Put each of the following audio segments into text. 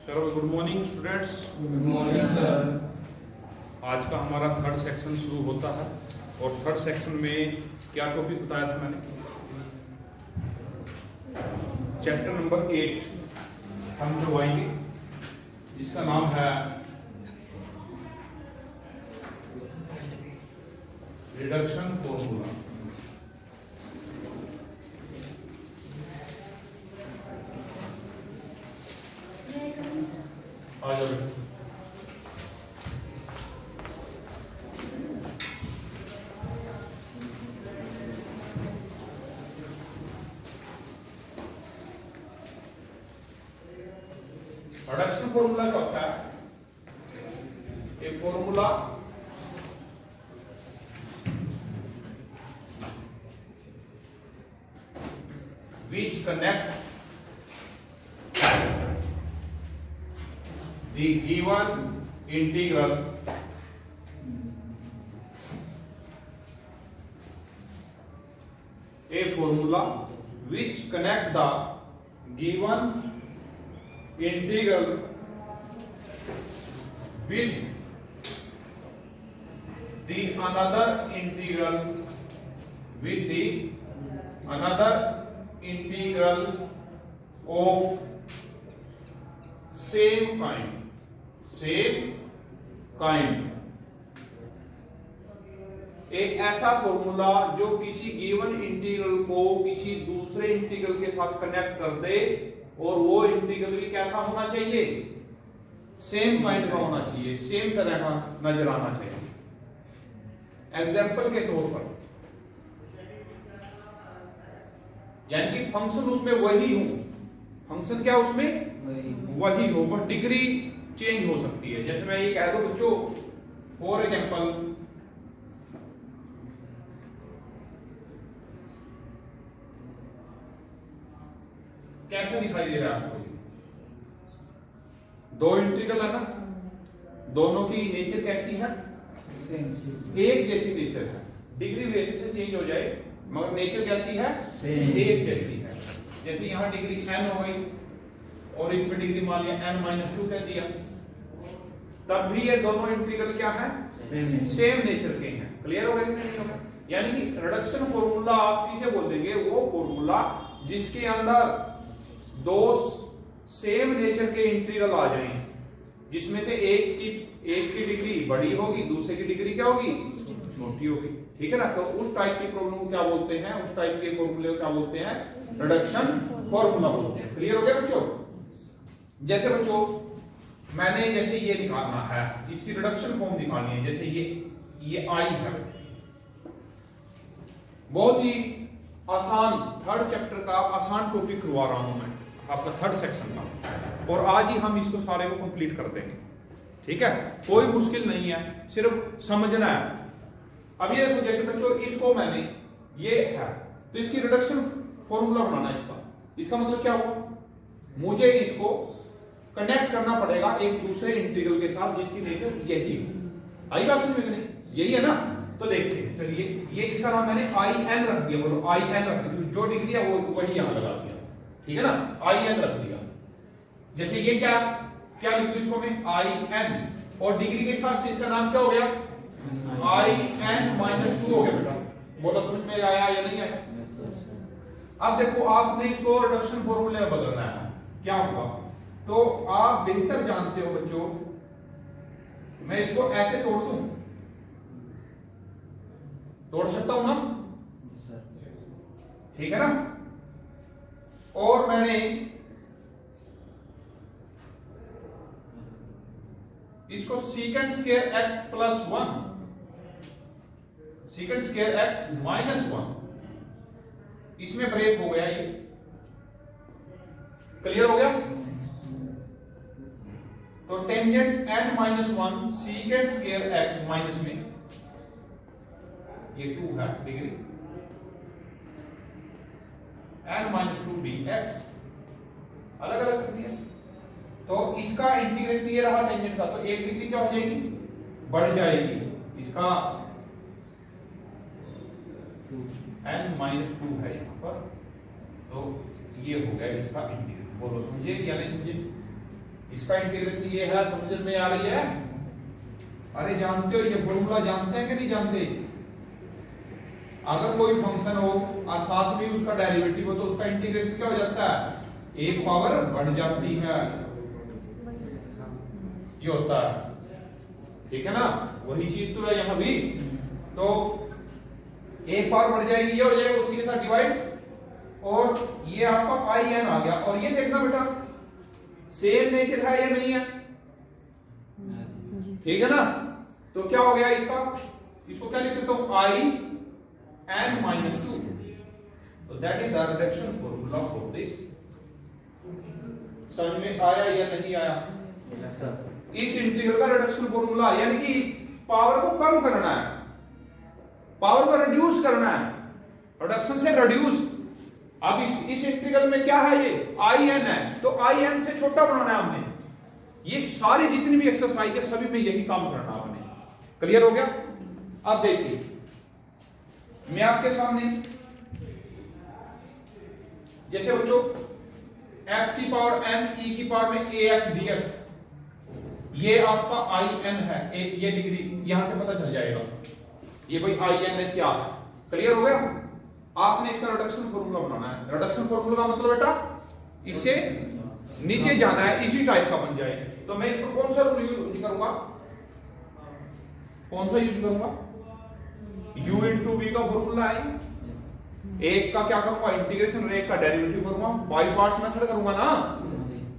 चलो good morning students. Good morning sir. आज का हमारा थर्ड सेक्शन शुरू होता है और थर्ड सेक्शन में क्या टॉपिक बताया था मैंने? चैप्टर नंबर 8 हम करवाएंगे जिसका नाम है रिडक्शन फॉर्मूला। आ जाओ बेटा। रिडक्शन फॉर्मूला क्या होता है? A formula which connect the given integral a formula which connect the given integral with the another integral with the another integral of same kind। एक ऐसा फॉर्मूला जो किसी गिवन इंटीग्रल को किसी दूसरे इंटीग्रल के साथ कनेक्ट कर दे और वो इंटीग्रल भी कैसा होना चाहिए? सेम काइंड का होना चाहिए, सेम तरह का नजर आना चाहिए। एग्जाम्पल के तौर पर यानी कि फंक्शन उसमें वही हो, फंक्शन क्या उसमें वही हो, बस डिग्री चेंज हो सकती है। जैसे मैं ये कह दूं बच्चों, फॉर एग्जाम्पल कैसा दिखाई दे रहा है आपको? दो इंटीग्रल है ना, दोनों की नेचर कैसी है? एक जैसी नेचर है। डिग्री बेसिस से चेंज हो जाए मगर नेचर कैसी है? एक जैसी है। जैसे यहां डिग्री n हो गई और इसमें डिग्री मान लिया n-2 कह दिया, तब भी ये दोनों इंटीग्रल क्या है? सेम नेचर के हैं। क्लियर हो गया कि नहीं होगा? यानी कि रिडक्शन फॉर्मूला आप किसे बोल देंगे? वो फॉर्मूला जिसके अंदर दो सेम नेचर के इंटीग्रल आ जाएं, जिसमें से एक की डिग्री बड़ी होगी, दूसरे की डिग्री क्या होगी? छोटी होगी। ठीक है ना? तो उस टाइप की प्रॉब्लम को क्या बोलते हैं? उस टाइप के फॉर्मूले को क्या बोलते हैं? रिडक्शन फॉर्मूला बोलते हैं। क्लियर हो गया बच्चों? जैसे बच्चों मैंने जैसे ये निकालना है, इसकी रिडक्शन फॉर्म निकालनी है। जैसे ये आई है, बहुत ही आसान थर्ड चैप्टर का आसान टॉपिक करवा रहा हूं मैं आपका थर्ड सेक्शन का, और आज ही हम इसको सारे को कंप्लीट कर देंगे। ठीक है? कोई मुश्किल नहीं है, सिर्फ समझना है। अब ये देखो, जैसे बच्चों इसको मैंने ये है तो इसकी रिडक्शन फॉर्मूला बनाना है। इसका मतलब क्या हुआ? मुझे इसको कनेक्ट करना पड़ेगा एक दूसरे इंटीग्रल के साथ जिसकी नेचर यही हो। आई बात समझ में नहीं? यही है ना? तो देखते हैं। चलिए ये इसका नाम मैंने आई एन रख दिया। बोलो आई एन रख दिया, जो डिग्री है वो वही यहां लगा दिया। ठीक है ना? आई एन रख दिया। जैसे ये क्या लिख दूं इसको मैं? आई एन, और डिग्री के हिसाब से इसका नाम क्या हो गया? आई n-2 हो गया। बेटा बोलो समझ में आया या नहीं आया? अब देखो आपने इसको रिडक्शन फॉर्मूले में बदलना है। क्या होगा? तो आप बेहतर जानते हो बच्चों, मैं इसको ऐसे तोड़ दूं, तोड़ सकता हूं ना? ठीक है ना? और मैंने इसको secant square x plus 1, secant square x minus 1, इसमें ब्रेक हो गया ये। क्लियर हो गया? तो tangent n-1 secant square x minus में ये 2 है डिग्री, n-2 dx अलग अलग कर दिया। तो इसका इंटीग्रेशन ये रहा टेंजेंट का, तो एक डिग्री क्या हो जाएगी? बढ़ जाएगी। इसका n-2 है यहाँ पर, तो ये हो गया इसका इंटीग्रल। बोलो समझे या नहीं समझे? इसका इसका इंटीग्रेशन ये है, समझ में आ रही है? अरे जानते हो ये फॉर्मूला जानते हैं कि नहीं जानते? अगर कोई फंक्शन हो और साथ में उसका डेरिवेटिव हो तो उसका इंटीग्रेशन क्या हो जाता है? एक पावर बढ़ जाती है, ये होता है, ठीक है ना? वही चीज तो है यहाँ भी। तो एक पावर बढ़ जाएगी, ये हो जाएगा उसी के साथ डिवाइड, और ये आपका आई एन आ गया। और ये देखना बेटा सेम नेचर है या नहीं है, ठीक है ना? तो क्या हो गया इसका, इसको क्या लिख सकता हूं? I N minus two. तो that is the reduction formula for this. समझ में आया या नहीं आया? Yes sir. इस इंटीग्रल का रिडक्शन फॉर्मूला यानी कि पावर को कम करना है, पावर को रिड्यूस करना है, रिडक्शन से रिड्यूस। अब इस इंटीग्रल में क्या है, ये आई एन है, तो आई एन से छोटा बनाना है हमने। ये सारी जितनी भी एक्सरसाइज है सभी में यही काम करना आपने। क्लियर हो गया? अब देखिए मैं आपके सामने जैसे बच्चों x की पावर n e की पावर में ax dx, ये आपका आई एन है, ये डिग्री यहां से पता चल जाएगा ये भाई आई एन है क्या है। क्लियर हो गया? आपने इसका रिडक्शन फॉर्मूला बनाना है। रिडक्शन फॉर्मूला का मतलब बेटा इसे नीचे जाना है, इसी टाइप का बन जाए। तो मैं इसको कौन सा रूल यूज करूंगा, कौन सा यूज करूंगा? u इंटू वी का फॉर्मूला है। एक का क्या करूंगा, इंटीग्रेशन, और एक का डेरिवेटिव करूंगा, बाई पार्ट्स मेथड करूंगा ना।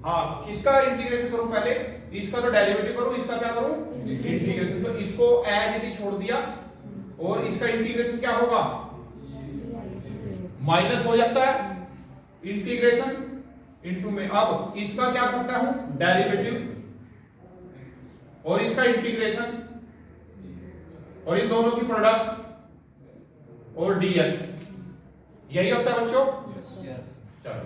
हाँ, किसका इंटीग्रेशन करूं पहले? इसका तो डेरिवेटिव करूं, इसका क्या करूं? इंटीग्रेशन। तो इसको एज इट इज छोड़ दिया, और इसका इंटीग्रेशन क्या होगा? माइनस हो जाता है इंटीग्रेशन इनटू में। अब इसका क्या करता हूं? डेरिवेटिव, और इसका इंटीग्रेशन, और इन दोनों की प्रोडक्ट, और dx। यही होता है बच्चों? यस। चलो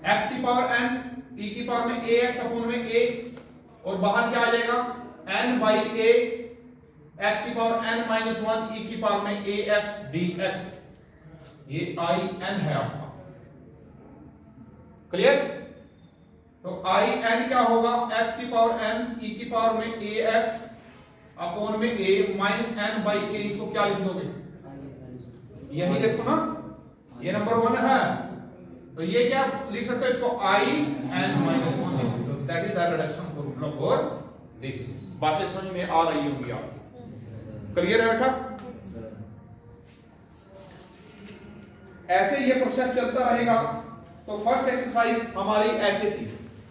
x की पावर n e की पावर में ax अपॉन में a, और बाहर क्या आ जाएगा? n बाई a x की पावर n माइनस 1 e की पावर में ax dx। ये आई एन है आपका। क्लियर? तो आई एन क्या होगा? x की पावर n e की पावर में ax अपॉन में a minus n by a। इसको क्या लिख दोगे? यही देखो ना, ये नंबर 1 है, तो ये क्या लिख सकते हो? इसको I N minus 1। That is the reduction formula for this. बातें समझ में आ रही होंगी आप? क्लियर है बेटा? ऐसे ये प्रोसेस चलता रहेगा। तो फर्स्ट एक्सरसाइज हमारी ऐसे थी।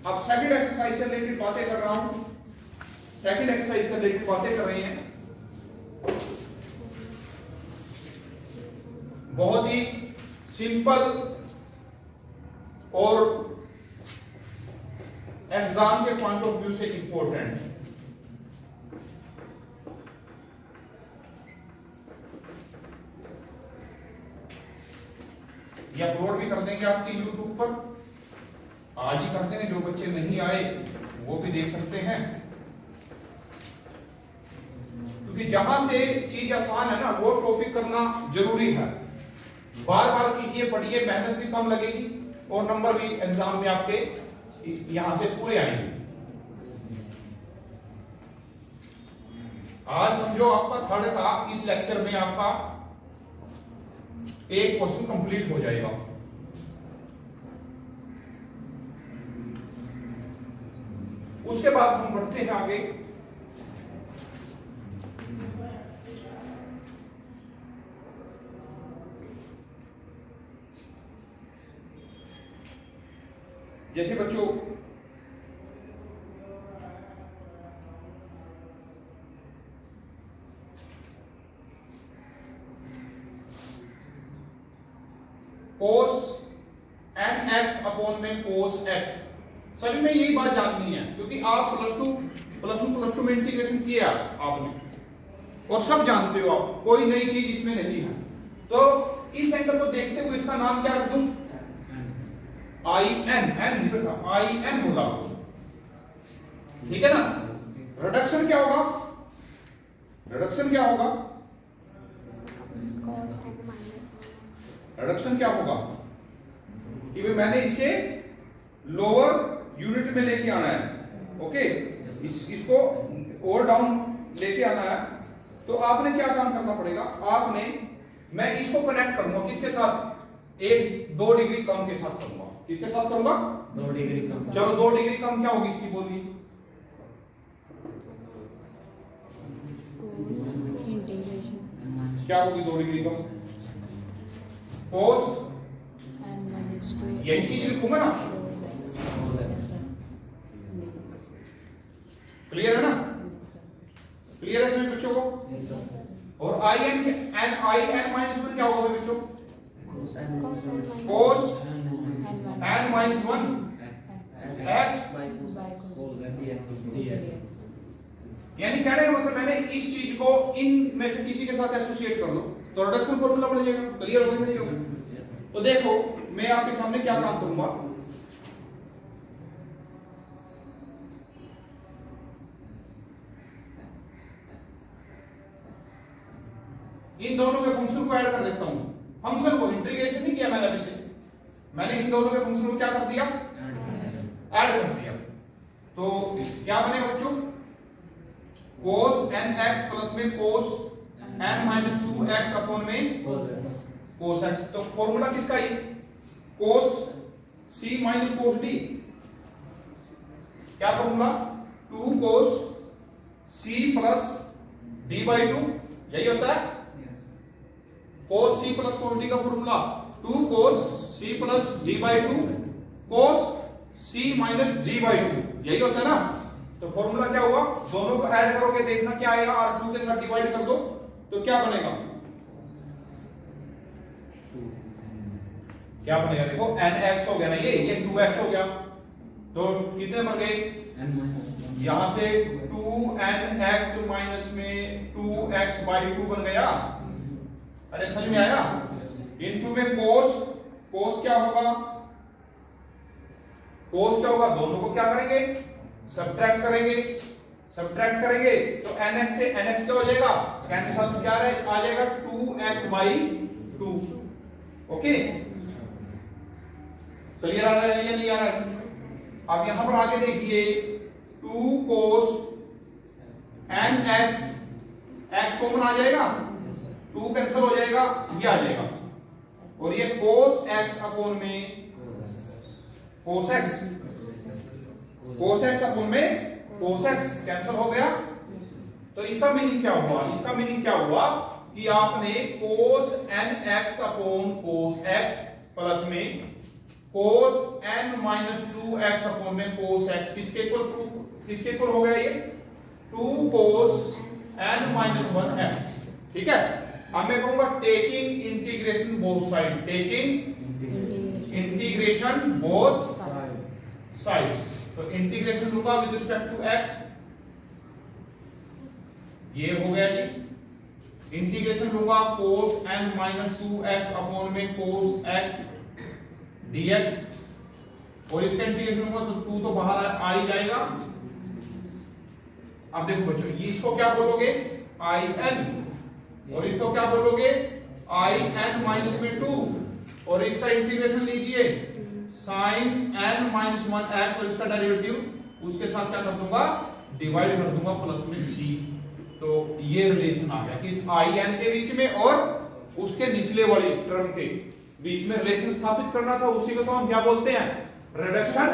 अब सेकंड एक्सरसाइज से रिलेटेड बातें कर रहा हूं। सेकंड एक्सरसाइज से रिलेटेड बातें कर रहे हैं। बहुत ही सिंपल और एग्जाम के पॉइंट ऑफ व्यू से इंपॉर्टेंट। ये अपलोड भी कर देंगे आपके YouTube पर, आज ही कर देंगे। जो बच्चे नहीं आए वो भी देख सकते हैं, क्योंकि जहां से चीज आसान है ना वो टॉपिक करना जरूरी है। बार बार कीजिए, पढ़िए, मेहनत भी कम लगेगी और नंबर भी एग्जाम में आपके यहां से पूरे आएंगे। आज समझो आपका थर्ड था, इस लेक्चर में आपका एक क्वेश्चन कंप्लीट हो जाएगा। उसके बाद हम बढ़ते हैं आगे। जैसे बच्चों cos n x अपॉन में cos x। सभी में यही बात जाननी है, क्योंकि आप प्लस टू में इंटीग्रेशन किया आपने और सब जानते हो आप, कोई नई चीज इसमें नहीं है। तो इस एंगल को देखते हुए इसका नाम क्या रख दूं? I N. एन बेटा आई एन होगा, ठीक है ना? रिडक्शन क्या होगा? रिडक्शन क्या होगा? रिडक्शन क्या होगा कि भाई मैंने इसे लोअर यूनिट में लेके आना है। ओके, इसको और डाउन लेके आना है। तो आपने क्या काम करना पड़ेगा, आपने, मैं इसको कनेक्ट करूंगा किसके साथ, 2 डिग्री कम के साथ करूंगा। किसके साथ करूंगा, 2 डिग्री कम। चलो 2 डिग्री कम क्या होगी इसकी, बोलिए। क्या होगी 2 डिग्री कम, कोस, यही चीज लिखूंगा ना, क्लियर है ना, क्लियर है सभी बच्चों को। और आई एन माइनस 1 क्या होगा बच्चों, कोस एन माइनस 1 एक्स, यानी कहने का मतलब मैंने इस चीज को इन में से किसी के साथ एसोसिएट कर लो तो रिडक्शन फॉर्मूला बन जाएगा। क्लियर हो गया नहीं होगा। तो देखो मैं आपके सामने क्या काम करूंगा, इन दोनों के फंक्शन को ऐड कर देता हूं। फंक्शन को इंटीग्रेशन नहीं किया मैंने अभी से, मैंने इन दोनों के फंक्शन को क्या कर दिया, ऐड कर दिया। तो क्या बनेगा बच्चों, cos nx प्लस में cos n minus 2x upon में cos x। तो फॉर्मूला किसका है, cos c minus cos d। क्या formula, 2 cos c plus d by 2, यही होता है। cos c plus cos d का formula 2 cos c plus d by 2 cos c minus d by 2, यही होता है ना। तो फॉर्मूला क्या हुआ, दोनों को ऐड करोगे देखना क्या आएगा, और 2 के साथ डिवाइड कर दो तो क्या बनेगा, क्या बनेगा, देखो nx हो गया ना, ये 2x हो गया। तो कितने बन गए, यहां से 2nx माइनस में 2x बाई 2 बन गया। अरे समझ में आया, इनटू में cos क्या होगा, cos क्या होगा, दोनों को क्या करेंगे, सब्ट्रैक्ट करेंगे तो nx से nx क्या हो जाएगा, कैंसिल, क्या आ जाएगा 2x बाई 2। ओके, क्लियर आ रहा है या नहीं आ रहा है। अब यहां पर आगे देखिए 2 cos nx, x कॉमन आ जाएगा, 2 कैंसिल हो जाएगा, ये आ जाएगा, और ये cos x अपॉन में cos x, cos x upon में cos x कैंसिल हो गया। तो इसका मीनिंग क्या हुआ, इसका मीनिंग क्या हुआ कि आपने cos nx upon cos x plus में cos n minus 2x upon में cos x किसके इक्वल हो गया, ये 2 cos n माइनस 1x। ठीक है, अब मैं कहूंगा taking integration both side, taking integration both sides. तो इंटीग्रेशन लूंगा विद रिस्पेक्ट टू x, ये हो गया जी। इंटीग्रेशन लूंगा cos n minus 2x upon में cos x dx, और इसका इंटीग्रेशन लूंगा तो 2 तो बाहर आ ही जाएगा। अब देखो बच्चों, ये इसको क्या बोलोगे i n, और इसको क्या बोलोगे i n माइनस में 2, और इसका इंटीग्रेशन लीजिए sin n माइनस 1x, और इसका डेरिवेटिव उसके साथ क्या कर दूंगा, डिवाइड कर दूंगा प्लस में c। तो ये रिलेशन आ गया कि इस i n के बीच में और उसके निचले वाली टर्म के बीच में रिलेशन स्थापित करना था। उसी को तो हम क्या बोलते हैं, रिडक्शन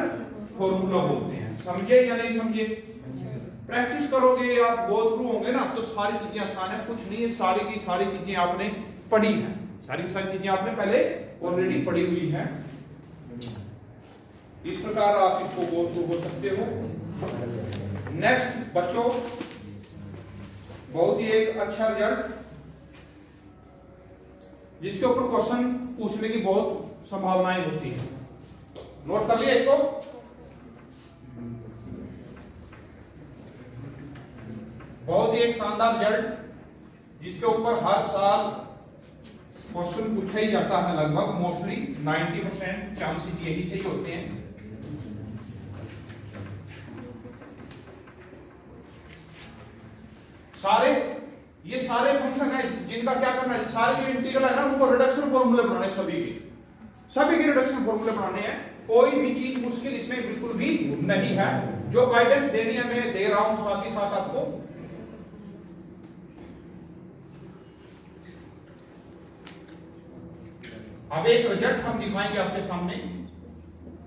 फॉर्मूला बोलते हैं। समझे या नहीं समझे, प्रैक्टिस करोगे आप, गो थ्रू होंगे ना, तो सारी चीजें आसान है, कुछ नहीं है, सारी की सारी चीजें आपने पढ़ी हैं, सारी चीजें आपने पहले ऑलरेडी पढ़ी हुई हैं। इस प्रकार आप इसको गो थ्रू हो सकते हो। नेक्स्ट बच्चों, बहुत ही एक अच्छा रिजल्ट जिसके ऊपर क्वेश्चन पूछने की बहुत संभावनाएं होती है, नोट कर लिया इसको। बहुत ही एक शानदार रिजल्ट जिसके ऊपर हर साल क्वेश्चन पूछा ही जाता है, लगभग मोस्टली 90% चांसेस यही से ही होते हैं। ये सारे फंक्शन है जिनका क्या करना है, सारे जो इंटीग्रल है ना, उनको रिडक्शन फॉर्मूले बनाने, सभी के रिडक्शन फॉर्मूले बनाने हैं। कोई भी चीज मुश्किल इसमें बिल्कुल भी नहीं है। जो गाइडेंस देनी है मैं दे रहा हूं साथ ही साथ आपको। अब एक रिजल्ट हम दिखाएंगे आपके सामने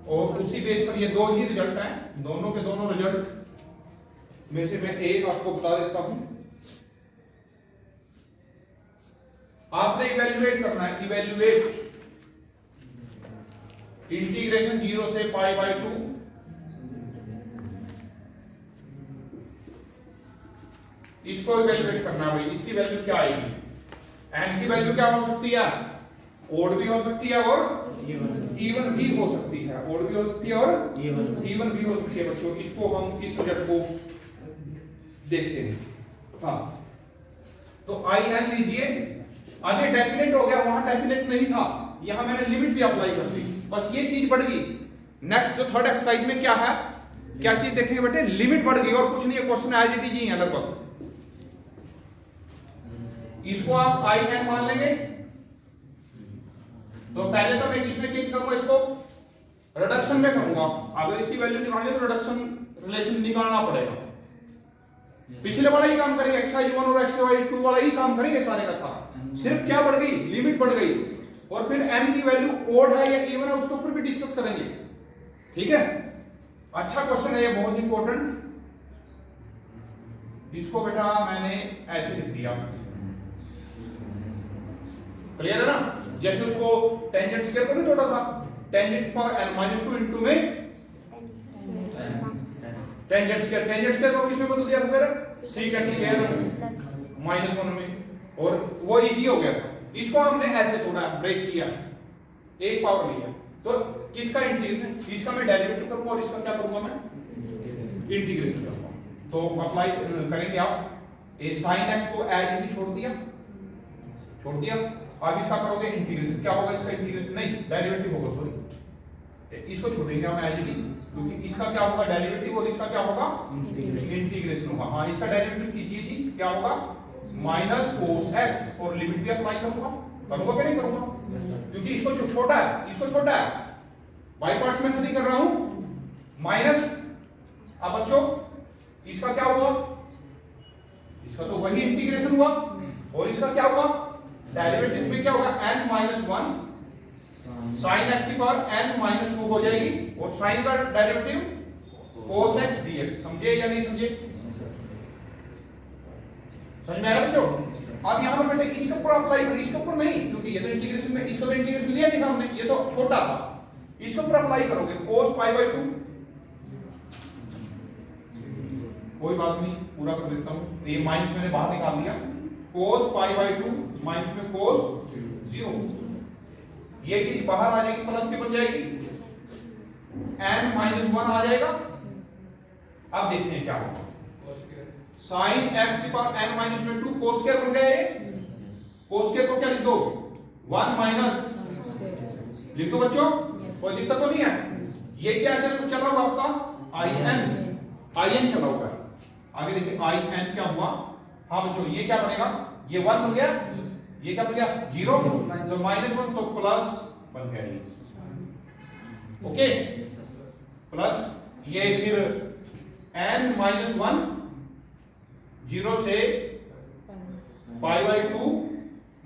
और उसी बेस पर ये दो ही रिजल्ट हैं, दोनों के दोनों रिजल्ट में से मैं एक आपको बता देता हूं। आपने इवेल्युएट करना है, इवेल्युएट इंटीग्रेशन 0 से पाई बाय 2 इसको इवेल्युएट करना है भाई। इसकी वैल्यू क्या आएगी? एन की वैल्यू क्या हो सकती है? ओड भी हो सकती है और इवन भी हो सकती है, ओड भी हो सकती है और इवन भी हो सकती है। बच्चों इसको हम इस रिजल्ट को देखते हैं। हाँ तो आई एन लीजिए, आगे डेफिनेट हो गया, वहां डेफिनेट नहीं था, यहां मैंने लिमिट भी अप्लाई कर दी, बस ये चीज बढ़ गई। नेक्स्ट जो थर्ड एक्सरसाइज में क्या है, क्या चीज देखेंगे बेटे? लिमिट बढ़ गई और कुछ नहीं है, क्वेश्चन एज इट इज ही है लगभग। इसको आप आई एन मान लेंगे तो पहले तो मैं किसमें चेंज करूंगा? इसको रिडक्शन में करूंगा। अगर इसकी वैल्यू निकालनी तो रिडक्शन रिलेशन निकालना पड़ेगा। पिछले वाला ही काम करेंगे, एक्सरसाइज 1 और एक्सरसाइज 2 वाला ही काम करेंगे सारे का सारा। सिर्फ क्या बढ़ गई? लिमिट बढ़ गई। और फिर n की वैल्यू ओड है या इवन है उसके ऊपर भी डिस्कस करेंगे। ठीक है, अच्छा क्वेश्चन है ये, बहुत इंपॉर्टेंट। इसको बेटा मैंने ऐसे लिख दिया, क्लियर है ना? जैसे उसको टेंजेंट स्क्वायर को नहीं तोड़ा था, टेंजेंट पावर n-2 इनटू में टेंजेंट स्क्वायर को किसमें बदल दिया था फिर? सीकेंट स्क्वायर -1 में, और वो इजी हो गया था। इसको हमने ऐसे तोड़ा, ब्रेक किया, एक पावर लिया, तो किसका इंटीग्रेशन? इसका मैं डेरिवेटिव करूंगा और इसका क्या करूंगा? मैं इंटीग्रेशन करूंगा। तो अप्लाई करेंगे आप, ए sin x को एज इट छोड़ दिया। अब इसका करोगे इंटीग्रेशन, क्या होगा इसका इंटीग्रेशन? नहीं, डेरिवेटिव होगा, सॉरी, इसको छोड़ेंगे हम एज इट इज, क्योंकि इसका क्या होगा? डेरिवेटिव, और इसका क्या होगा? इंटीग्रेशन होगा। हाँ, इसका डेरिवेटिव कीजिए जी, क्या होगा? माइनस कोस एक्स, और लिमिट भी अप्लाई करूंगा क्या नहीं करूंगा? क्योंकि इसको छोटा है, इसको छोटा है, बाई पार्ट्स में नहीं कर रहा हूं, माइनस। अब बच्चों इसका क्या हुआ? इसका तो वही इंटीग्रेशन हुआ, और इसका क्या हुआ? डेरिवेटिव में क्या होगा? n-1 sin x की पावर n-2 हो जाएगी, और sin का डेरिवेटिव cos x dx। समझे या नहीं समझे? समझ में आया बच्चों? अब यहां पर बेटे इसके ऊपर अप्लाई करें, इसके ऊपर नहीं, क्योंकि ये तो इंटीग्रेशन में, इसका तो इंटीग्रेशन लिया नहीं था हमने, ये तो छोटा था। इसके ऊपर अप्लाई करोगे cos π/2, कोई बात नहीं, पूरा कर देता हूं। ये माइनस मैंने बाहर निकाल दिया, cos π/2 माइनस में cos 0, ये चीज बाहर आ जाएगी, प्लस की बन जाएगी, n-1 आ जाएगा। अब देखते हैं क्या होगा। sin x की पावर n-2 cos स्क्वायर बन गया। cos स्क्वायर को क्या लिख दो? 1 माइनस लिख दो बच्चों, कोई दिक्कत तो नहीं है? ये क्या चला हुआ आपका? in चला हुआ है। आगे देखिए in क्या हुआ? हाँ बच्चों, ये क्या बनेगा? ये 1 बन गया, ये क्या बन गया? 0, तो -1 तो प्लस बन गया ये। ओके, प्लस ये फिर n-1 0 से π/2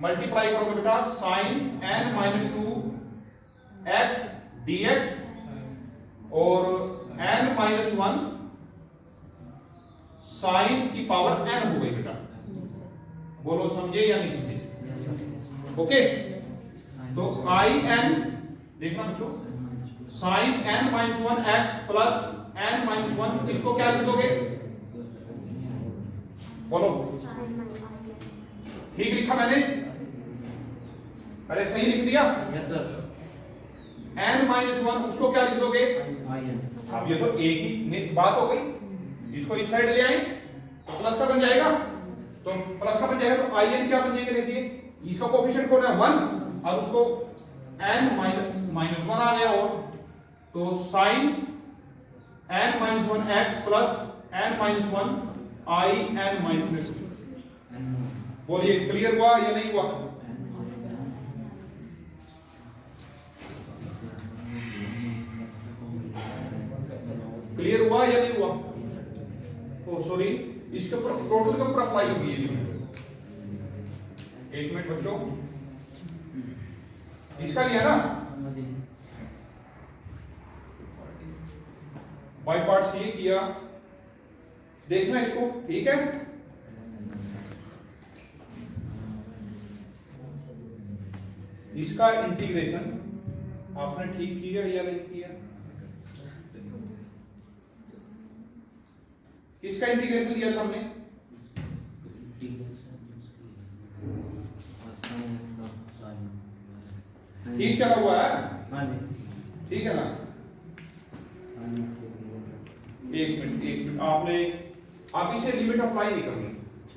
मल्टीप्लाई करोगे बेटा sin n-2 x dx, और n-1 sin की पावर n हो गई बेटा। बोलो समझे या नहीं समझे? ओके, तो in देखना बच्चों, sin n-1 x plus n-1, इसको क्या लिख दोगे? बोलो, ठीक लिखा मैंने? अरे सही लिख दिया? Yes sir. n-1 उसको क्या लिख दोगे? अब ये तो एक ही बात हो गई, इसको इस साइड ले आए तो प्लस का बन जाएगा, तो प्लस का बन जाएगा, तो in क्या बन जाएगा? देखिए इसका कोएफिशिएंट कौन है? 1, और उसको n-1 आ गया, और तो sin n-1 x plus n-1 in-2। बोलिए क्लियर हुआ या नहीं हुआ? क्लियर हुआ या नहीं हुआ? ओ सॉरी, इसके ऊपर टोटल के ऊपर अप्लाई होगी ये। एक मिनट बच्चों, इसका लिया ना बाई पार्ट्स ये किया, देखना इसको, ठीक है। इसका इंटीग्रेशन आपने ठीक किया या नहीं किया? किसका इंटीग्रेशन दिया था हमने? ठीक चला हुआ है? हाँ जी, ठीक है ना? एक मिनट आपने, आप इसे लिमिट अप्लाई नहीं करनी,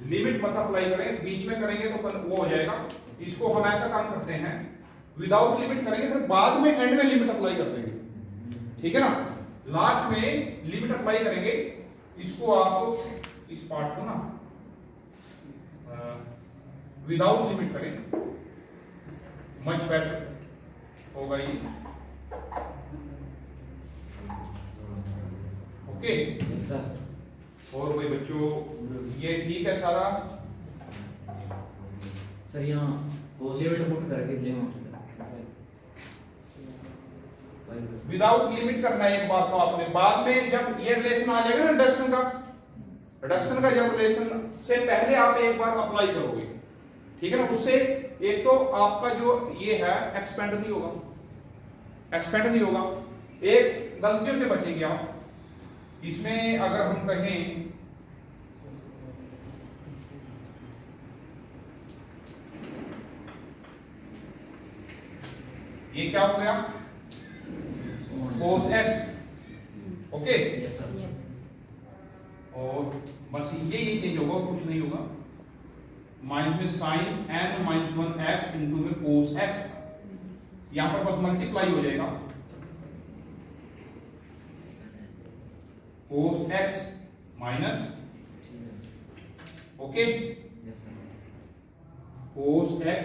लिमिट मत अप्लाई करें, बीच में करेंगे तो वो हो जाएगा। इसको हम ऐसा काम करते हैं, विदाउट लिमिट करेंगे फिर बाद में एंड में लिमिट अप्लाई कर देंगे, ठीक है ना? लास्ट में लिमिट अप्लाई करेंगे। इसको आप इस पार्ट को ना विदाउट लिमिट करें, मच बेटर होगा ये। Okay yes sir. और भाई बच्चों ये ठीक है सारा? सर यहाँ लिमिट पुट करके विदाउट लिमिट करना है एक बात तो आपने, बाद में जब ये रिलेशन आ जाएगा ना रिडक्शन का जब रिलेशन से पहले आप एक बार अप्लाई करोगे, ठीक है ना? उससे एक तो आपका जो ये है एक्सपेंड नहीं होगा, एक गलतियों से बचेंगे आप। इसमें अगर हम कहें ये क्या हो गया? cos x, okay. और बस ये चेंज होगा, कुछ नहीं होगा। माइनस में sine n minus 1x into में cos x, यहां पर बस मल्टीप्लाई हो जाएगा, cos x minus, okay, cos x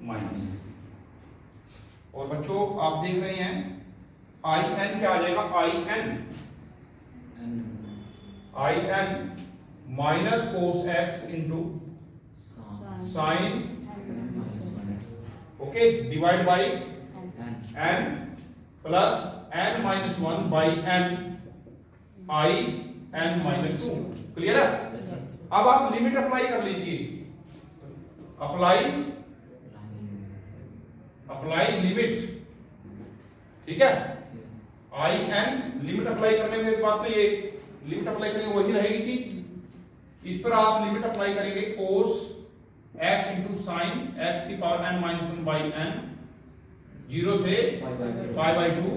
minus. और बच्चों आप देख रहे हैं आई एन क्या आ जाएगा? I N minus cos x into sine, okay, divide by N plus N minus 1 by N I N minus 2। Clear है? अब आप लिमिट अप्लाई कर लीजिए, अप्लाई लिमिट, ठीक है? आई एन लिमिट अप्लाई करने के बाद तो ये लिमिट अप्लाई करेंगे वही रहेगी चीज। इस पर आप लिमिट अप्लाई करेंगे cos x into sine x की power n minus 1 by n 0 से पाई बाई 2।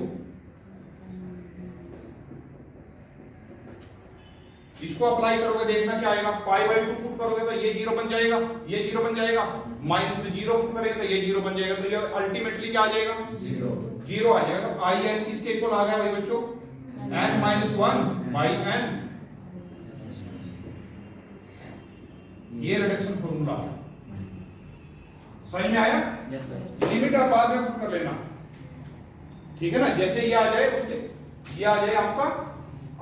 इसको अप्लाई करोगे देखना क्या आएगा? पाई बाई 2 पुट करोगे तो ये 0 बन जाएगा, ये 0 बन जाएगा, माइनस में 0 पुट करेंगे तो ये 0 बन जाएगा, तो ये अल्टीमेटली क्या आ जाएगा? 0 आ जाएगा। तो आई एन किसके इक्वल आ गया भाई बच्चों? N minus 1 by N. ये रिडक्शन फॉर्मूला है, समझ में आया? Yes sir. लिमिट आप बाद में पुट कर लेना, ठीक है ना? जैसे ये आ जाए उसके ये आ जाए आपका,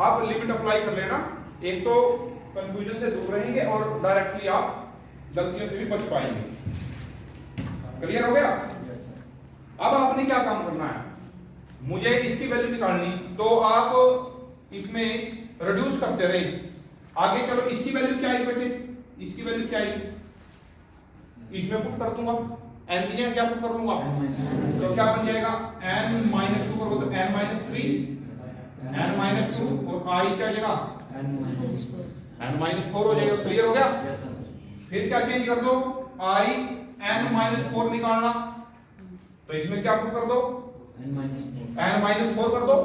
आप लिमिट अप्लाई कर लेना। एक तो कंफ्यूजन से दूर रहेंगे और डायरेक्टली आप गलतियों से भी बच पाएंगे। क्लियर हो गया? अब आपने क्या काम करना है? मुझे इसकी वैल्यू निकालनी, तो आप इसमें रिड्यूस करते रहे आगे। चलो इसकी वैल्यू क्या आई बेटे? इसकी वैल्यू क्या आई? इसमें पुट कर दूंगा, एन की जगह क्या पुट कर दूंगा? तो क्या बन जाएगा? एन माइनस 2 करोगे तो एन माइनस 3, एन माइनस 2, और आई क्या जगह? एन माइनस 4 हो जाएगा। क्लियर हो गया? फिर क्या चेंज कर दो? आई एन माइनस 4 निकालना, तो इसमें क्या पुट कर दो? एन माइनस 4 कर दो,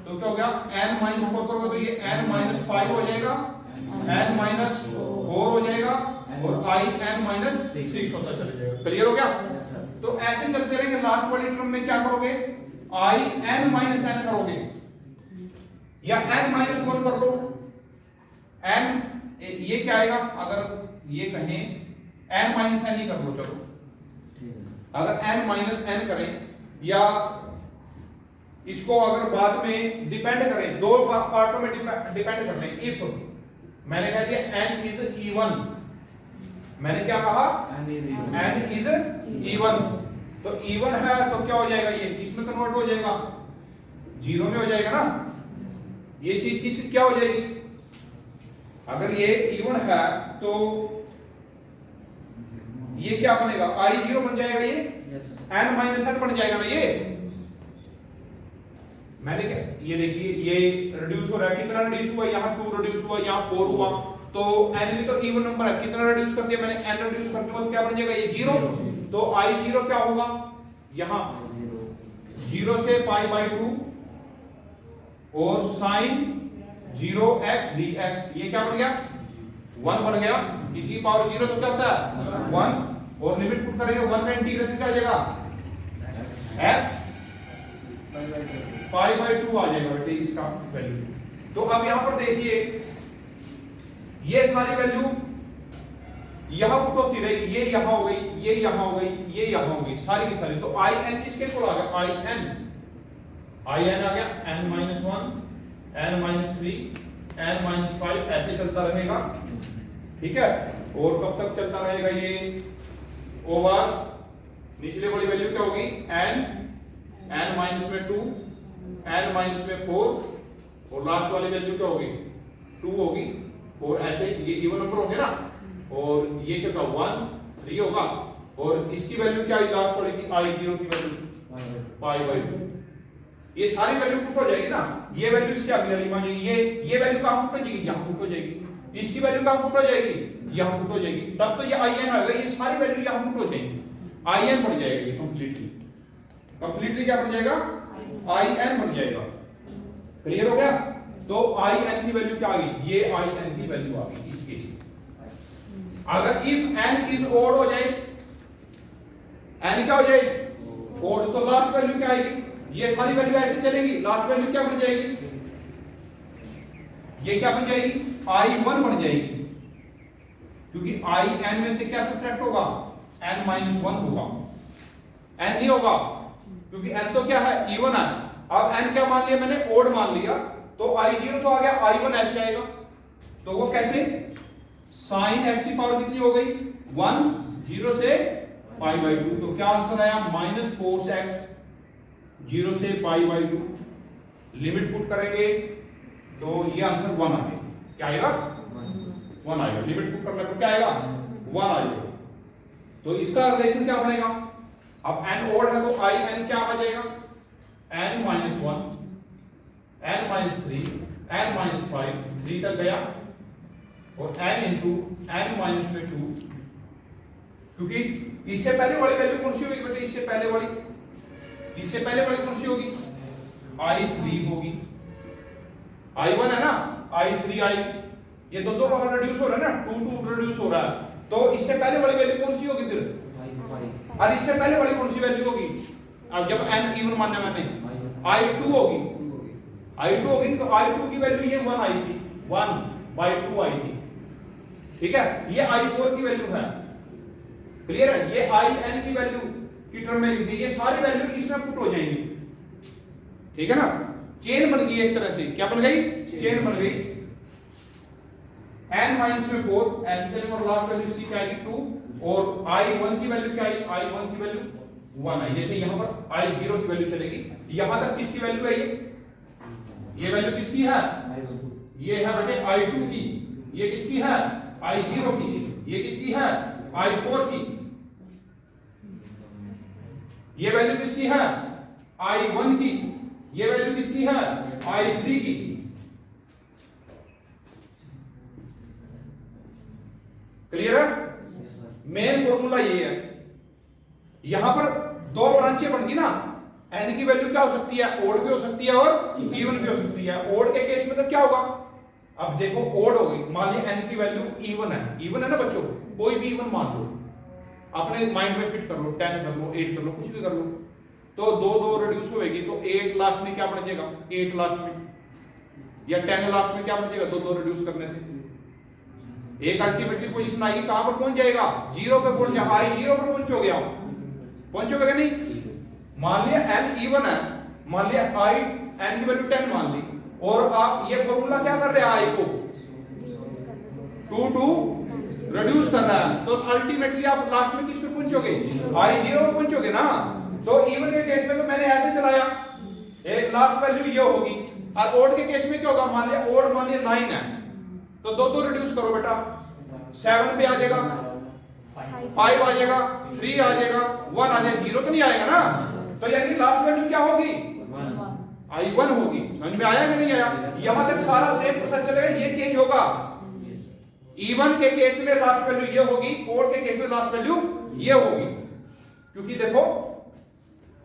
तो क्या हो गया? एन माइनस 4 करोगे तो ये एन माइनस 5 हो जाएगा, एन माइनस 4 हो जाएगा, और आई एन माइनस 6 होता चला जाएगा। क्लियर हो गया? तो ऐसे चलते रहेंगे। लास्ट वाली टर्म में क्या करोगे? आई एन माइनस एन करोगे, या एन माइनस 1 कर लो। एन ये क्या आएगा? अगर ये कहें एन माइनस एन ही कर लो, चलो। अगर एन माइनस एन करें या इसको अगर बाद में डिपेंड करें, दो पार्टों में डिपेंड कर लें। इफ मैंने कह दिया n इज इवन, मैंने क्या कहा n इज इवन, तो इवन है तो क्या हो जाएगा, ये इसमें कन्वर्ट हो जाएगा, जीरो में हो जाएगा ना। ये चीज किस क्या हो जाएगी, अगर ये इवन है तो ये क्या बनेगा, i जीरो बन जाएगा, ये n माइनस n बन जाएगा ना। ये मैंने क्या, ये देखिए ये रिड्यूस हो रहा है, कितना रिड्यूस हुआ, यहाँ 2 रिड्यूस हुआ, यहाँ 4 हुआ, तो n भी तो इवन नंबर है, कितना रिड्यूस कर दिया मैंने, n रिड्यूस कर दिया तो क्या बन जाएगा, ये जीरो। तो i जीरो क्या होगा, यहाँ 0 से पाई बाई 2 और साइन 0x dx, ये क्या बन गया, 1 बन गया। किसी पावर 0 तो क्या होता है 1, और लिमिट पुट करेंगे 1 का इंटीग्रेशन क्या हो जाएगा, x पाई बाई 2 आ जाएगा बेटे इसका वैल्यू। तो अब यहां पर देखिए ये सारी वैल्यू यहां पुट होती रहेगी, ये यहां हो गई, ये यहां हो गई, ये यहां हो गई, सारी की सारी। तो i n किसके को आ गया, i n आ गया n minus 1, n minus 3, n minus 5, ऐसे चलता रहेगा, ठीक है। और कब तक चलता रहेगा ये, ओवर निचले वाली वैल्यू क्या होगी, n माइनस में 2, n माइनस में 4, और लास्ट वाली वैल्यू क्या होगी 2 होगी, और ऐसे ये इवन नंबर होंगे ना, और ये क्या होगा 1 3 होगा, और इसकी वैल्यू क्या आई लास्ट वाले की, i0 की वैल्यू पाई बाई 2। ये सारी वैल्यू पुट हो जाएगी ना, ये वैल्यू इससे अगली वाली मान जाएगी, ये वैल्यू कहां पुट हो जाएगी, यहां पुट हो जाएगी, इसकी वैल्यू कहां पुट हो जाएगी, यहां पुट हो जाएगी, तब तो ये in आएगा, ये सारी वैल्यू यहां पुट हो जाएगी, in बन जाएगा, ये कंप्लीटली क्या बन जाएगा, in बन जाएगा। क्लियर हो गया। तो in की वैल्यू क्या आ गई, ये in की वैल्यू आ गई इस केस में। अगर इफ n इज ओड हो जाए, n क्या हो जाए ओड, तो लास्ट वैल्यू क्या आएगी, ये सारी वैल्यू ऐसे चलेगी, लास्ट वैल्यू क्या बन जाएगी, ये क्या बन जाएगी, i1 बन जाएगी, क्योंकि i n में से क्या सब्ट्रैक्ट होगा, n माइनस 1 होगा, n नहीं होगा, क्योंकि n तो क्या है इवन है। अब n क्या मान लिया मैंने, ओड मान लिया, तो i0 तो आ गया, i1 ऐसे आएगा, तो वो कैसे, साइन x की पावर कितनी हो गई 1, 0 से पाई बाई 2, तो क्या आंसर आया माइनस कोस x 0 से पाई बाई 2। लिमिट पुट करेंगे तो ये आंसर 1 आ गया, क्या आएगा 1 आएगा, लिमिट पुट करने पर क्या आएगा 1 आएगा। तो इसका रिलेशन क्या बनेगा, अब n ओड है तो i n क्या आ जाएगा, n minus 1, n minus 3, n minus 5, 3 तक गया, और n इंटू n माइनस में 2, क्योंकि इससे पहले वाली वैल्यू कौन सी होगी बेटे, इससे पहले वाली कौन सी होगी, i3 होगी, i1 है ना, i3 आई, ये दो बाहर रिड्यूस हो रहा है ना, 2 रिड्यूस हो रहा है, तो इससे पहले वाली वैल्यू कौन सी होगी फिर, और इससे पहले वाली कौन सी वैल्यू होगी, अब जब n इवन मानना मैंने, i2 होगी, तो i2 की वैल्यू ये 1 आई थी, 1/2 आई थी, ठीक है। ये i4 की वैल्यू है, क्लियर है, ये in की वैल्यू की टर्म में लिख दी, ये सारी वैल्यू इसमें पुट हो जाएंगी, ठीक है ना। चेन बन गई एक तरह से, क्या बन गई, चेन बन गई, n माइनस में 4, n चलेंगे और लास्ट वैल्यू इसकी क्या आएगी 2, और i1 की वैल्यू क्या आई, i1 की वैल्यू 1 आई, जैसे यहां पर i0 की वैल्यू चलेगी, यहां तक किसकी वैल्यू है, ये वैल्यू किसकी है, ये है बेटे i2 की, ये किसकी है i0 की, ये किसकी है i4 की, ये वैल्यू किसकी है i1 की, ये वैल्यू किसकी है i3 की। क्लियर है, मेन फॉर्मूला ये है। यहां पर दो ब्रांचें बन गई ना, n की वैल्यू क्या हो सकती है, ओड भी हो सकती है और इवन भी हो सकती है। ओड के केस में तो क्या होगा, अब देखो ओड हो गई, मान लिया n की वैल्यू इवन है ना बच्चों, कोई भी इवन मान लो, अपने माइंड में फिट कर लो, 10 कर लो, 8 कर लो, कुछ भी कर लो, तो 2 रिड्यूस होएगी, तो 8 लास्ट में क्या बन जाएगा, 8 लास्ट में, या 10 लास्ट में क्या बन जाएगा, 2 रिड्यूस करने से एक अल्टीमेटली पोजीशन आएगी, कहां पर पहुंच जाएगा, 0 पे पहुंच जाएगा, i0 पर पहुंचोगे, आप पहुंचोगे नहीं। मान लिया n इवन है, मान लिया आई एन की वैल्यू 10 मान ली, और आप ये फॉर्मूला क्या कर रहे हैं, आई को 2 रिड्यूस कर रहा है, तो अल्टीमेटली आप लास्ट में किस पे पहुंचोगे, आई 0 पे पहुंचोगे ना। तो इवन के केस में तो मैंने ऐसे चलाया, एक लास्ट वैल्यू ये होगी, और ओड के केस में क्या होगा, मान लिया ओड मान लिया 9 है, तो दो रिड्यूस करो बेटा, 7 पे आ जाएगा, 5 आ जाएगा, 3 आ जाएगा, 1 आ जाएगा, 0 तो नहीं आएगा ना। तो यानी लास्ट वैल्यू क्या होगी, आई 1 होगी। समझ में आया कि नहीं आया? यहां तक सारा सेम प्रोसेस चलेगा, ये चेंज होगा। इवन के केस में लास्ट वैल्यू ये होगी, ओड के केस में लास्ट वैल्यू ये होगी, क्योंकि देखो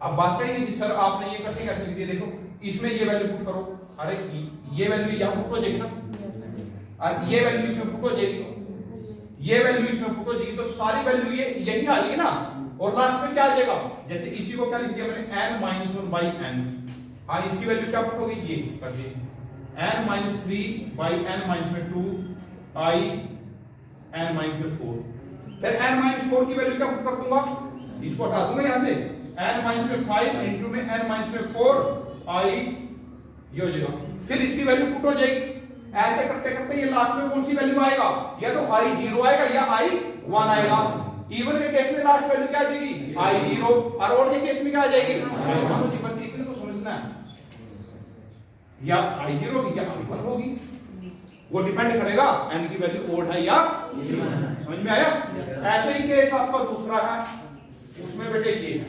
अब बात है कि सर आपने ये करके कैसे लिख दिया, देखो इसमें ये वैल्यू पुट करो, अरे ये वैल्यू यहां पुट हो जाएगी ना, और ये वैल्यू इसमें पुट हो जाएगी, ये वैल्यू इसमें पुट हो जाएगी, तो सारी वैल्यू ये यही आ जाएगी ना। और लास्ट में क्या आ जाएगा, जैसे इसी को क्या लिख दिया मैंने n-1/n, हाँ इसकी वैल्यू क्या पुट होगी, ये कर दी n-3/n-2 i n-4, फिर n-4 की वैल्यू क्या पुट कर दूंगा, इसको हटा दूंगा यहां से, n-5 इंटू में n-4 i ये हो जाएगा, फिर इसकी वैल्यू पुट हो जाएगी। ऐसे करते करते ये लास्ट में कौन सी वैल्यू आएगा, या तो i 0 आएगा या i 1 आएगा। इवन के केस में लास्ट वैल्यू क्या आ जाएगी, i 0, और ओड के केस में क्या आ जाएगी, i 1 होगी। बस इतने को समझना है, या i 0 होगी या i 1 होगी, वो डिपेंड करेगा n की वैल्यू ओड है या इवन। समझ में आया? ऐसे ही केस आपका दूसरा है, उसमें बेटे ये है,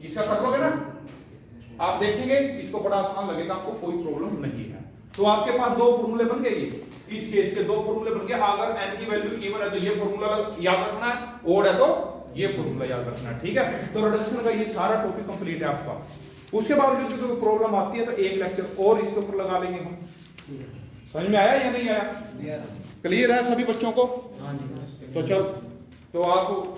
इसका कर लोगे ना, आप देखेंगे इसको बड़ा आसान लगेगा, आपको कोई प्रॉब्लम नहीं है। तो आपके पास दो फॉर्मूले बन गए, इस केस के दो फॉर्मूले बन गए। अगर n की वैल्यू इवन है तो ये फॉर्मूला याद रखना है, ओड है तो ये फॉर्मूला याद रखना है, ठीक है। तो रिडक्शन का ये सारा टॉपिक कंप्लीट है आपका। उसके बावजूद भी कोई प्रॉब्लम आती है तो एक लेक्चर और इसके ऊपर लगा लेंगे हम। समझ में आया या नहीं आया? क्लियर है सभी बच्चों को? तो चल, तो आप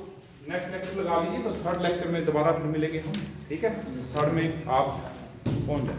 नेक्स्ट लेक्चर लगा लीजिए, तो थर्ड लेक्चर में दोबारा फिर मिलेंगे हम, ठीक है। थर्ड में आप पहुंच जाए।